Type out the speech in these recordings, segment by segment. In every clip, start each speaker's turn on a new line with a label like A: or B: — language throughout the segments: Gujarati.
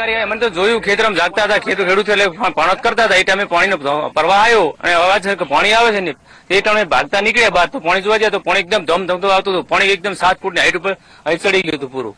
A: अधिकारी मैंने तो जोयु खेतर में जागता था खेत खेडूत पाणत करता था टाइम पानी प्रवाह आयो अवाज पानी आवे छे ए टाइम भागता निकळ्या बाद तो पानी जोवा जाए तो पानी एकदम धमधमतो आवतो तो पानी एकदम 7 फूट हाइट पर चढ़ी गयुं हतुं पूरुं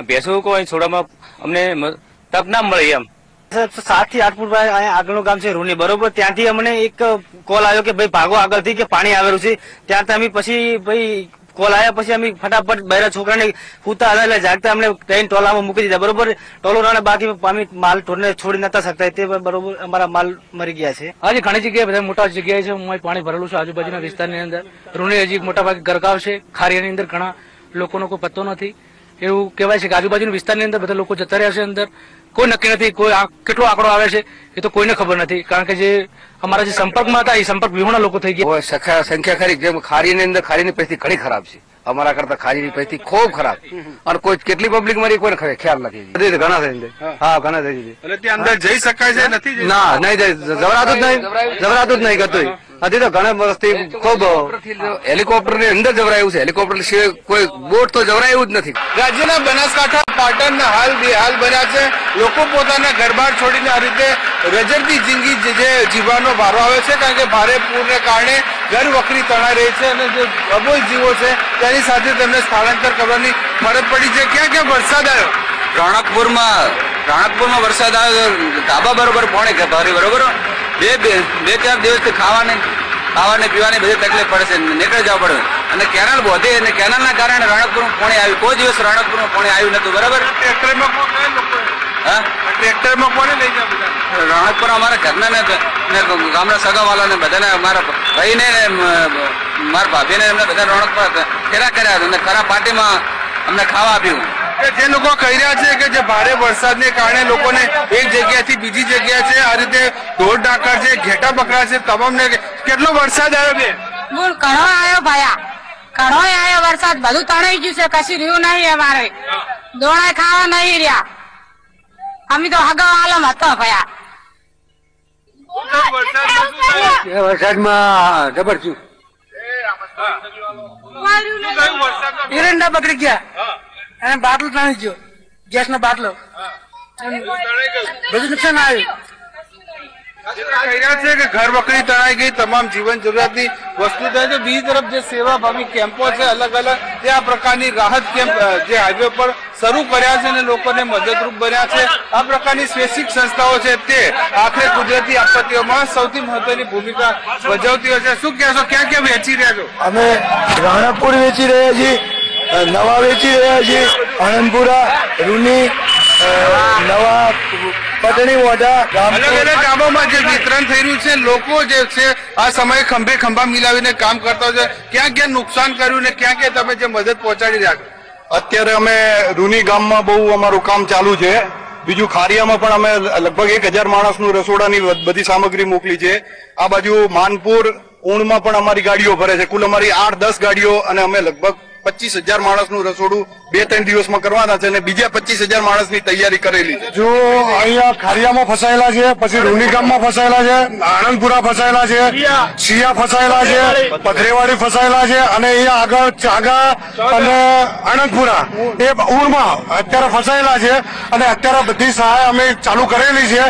A: भैंसो को छोड़वामां अमने तक ना मळी एम
B: 7 થી 8 फूट આગળનું ગામ છે રૂની બરોબર ત્યાંથી અમને એક કોલ આવ્યો કે ભાઈ ભાગો આગળથી કે પાણી આવેલું છે ત્યારથી અમે પછી ભાઈ કોલ આવ્યા પછી અમે ફટાફટ બૈરા છોકરાને પૂતા હતા એટલે જાગતા અમને ટ્રેન ટોલામાં મૂકી દીધા બરોબર ટોલો રાણે બાકી અમે માલ ઢોરને છોડી નતા શકતા તે બરોબર અમારા માલ મરી ગયા છે
C: હજી ઘણી જગ્યાએ બધા મોટા જગ્યાએ છે પાણી ભરેલું છે આજુબાજુના વિસ્તારની અંદર રૂની હજી મોટા ભાગે ગરકાવ છે ખારિયાની અંદર ઘણા લોકોનો કોઈ પત્તો નથી એવું કહેવાય છે કે આજુબાજુના વિસ્તારની અંદર બધા લોકો જતા રહ્યા છે અંદર કોઈ નક્કી નથી કોઈ કેટલો આંકડો આવે છે એ તો કોઈને ખબર નથી કારણ કે જે અમારા જે સંપર્કમાં હતા એ સંપર્ક વિહોણા લોકો થઈ ગયા
D: સંખ્યા ખરી જેમ ખારીની અંદર ખારીની પરિસ્થિતિ ઘણી ખરાબ છે અમારા કરતા ખારીની પરિસ્થિતિ ખૂબ ખરાબ અને કોઈ કેટલી પબ્લિક મરી કોઈને ખ્યાલ નથી ઘણા થઈ હા ઘણા થઈ
E: એટલે ત્યાં અંદર જઈ શકાય છે નથી
D: ના નહીં જવરાતું જ નહીં કરતું હજી તો ઘણા વર્ષથી ખૂબ હેલિકોપ્ટર ની અંદર જવરાયું છે હેલિકોપ્ટર સિવાય કોઈ બોટ તો જવરાયું જ નથી
E: રાજ્યના બનાસકાંઠા પાટણ હાલ બેહાલ બન્યા છે લોકો પોતાના ઘરબાર છોડીને આ રીતે રજરતી જિંદગી જે જીવવાનો વારો આવે છે કારણ કે ભારે પૂરને કારણે ઘર વખરી તણાઈ રહી છે અને જે અબોય જીવો છે તેની સાથે તેમને સ્થળાંતર કરવાની ફરજ પડી છે ક્યાં ક્યાં વરસાદ આવ્યો
D: રાણકપુરમાં વરસાદ આવ્યો ધાબા બરોબર પોણે ભરી બરોબર બે ચાર દિવસથી ખાવાને પીવાની બધી તકલીફ પડે છે નીકળી જવા પડે અને કેનાલ બોધી અને કેનાલના કારણે રાણકપુરમાં પાણી આવ્યું કોઈ દિવસ રાણકપુરમાં પાણી આવ્યું નતું બરાબર
E: ટ્રેક્ટરમાં કોને લઈ જાય
D: રાણકપુર અમારા ઘરના ગામના સગાવાલાને બધાને મારા ભાઈને મારા ભાભીને એમને બધા રાણકપુર ફેરા કર્યા અને ખરા પાર્ટીમાં અમને ખાવા આપ્યું
E: જે લોકો કહી રહ્યા છે કે જે ભારે વરસાદને કારણે લોકોને એક જગ્યાથી બીજી જગ્યા છે આ રીતે ઢોર ડાકર છે ઘેટા બકરા છે તમામને કેટલો વરસાદ આવ્યો બે
F: ઘણો આવ્યો ભાયા ઘણો આવ્યો વરસાદ બધું તણાઈ ગયું છે કશું રહ્યું નહીં અમારે દોણા ખાવા નહીં રહ્યા અમે તો હગાવ આલમ હતો ભયા
D: વરસાદમાં જબરજસ્ત
C: એરંડા બગડી ગયા અને બાટલો તાણી ગયો ગેસ નો બાટલો બધું નુકસાન આવ્યું
E: કહી રહ્યા છે કે ઘર વખરી તણાઈ ગઈ તમામ જીવન જરૂરિયાતની વસ્તુ થાય છે બીજી તરફ જે સેવાભાવી કેમ્પો છે અલગ અલગ તે આ પ્રકારની રાહત કેમ્પ જે હાઈવે પર શરૂ કર્યા છે અને લોકોને મદદરૂપ બન્યા છે આ પ્રકારની સ્વૈચ્છિક સંસ્થાઓ છે તે આખરે કુદરતી આપત્તિઓમાં સૌથી મહત્વની ભૂમિકા ભજવતી હોય છે શું કહેશો ક્યાં ક્યાં વેચી રહ્યા છો
G: અમે રાણકપુર વેચી રહ્યા છીએ નવા વેચી રહ્યા છીએ આનંદપુરા રૂની નવા પટણી મોઢા
E: અલગ અલગ ગામોમાં જે વિતરણ થઈ રહ્યું છે લોકો જે છે આ સમયે ખંભે ખંભા મિલાવીને કામ કરતા હોય છે ક્યાં ક્યાં નુકસાન કર્યું ને ક્યાં ક્યાં તમે જે મદદ પહોંચાડી રહ્યા
G: અત્યારે અમે રૂની ગામમાં બહુ અમારું કામ ચાલુ છે બીજું ખારિયામાં પણ અમે લગભગ 1000 માણસનું રસોડાની બધી સામગ્રી મોકલી છે આ બાજુ માનપુર ઊણમાં પણ અમારી ગાડીઓ ભરે છે કુલ અમારી 8-10 ગાડીઓ અને અમે લગભગ 25,000 માણસનું રસોડું 2-3 દિવસમાં કરવાના છે અને બીજા 25,000 માણસની તૈયારી કરેલી છે જો અહીંયા ખારિયામાં ફસાયેલા છે પછી રૂની ગામમાં ફસાયેલા છે આનંદપુરા ફસાયેલા છે શિયા ફસાયેલા છે પથરેવાડી ફસાયેલા છે અને અહીંયા આગળ ચાગા અને આનંદપુરા એ ઊણમાં અત્યારે ફસાયેલા છે અને અત્યારે બધી સહાય અમે ચાલુ કરેલી છે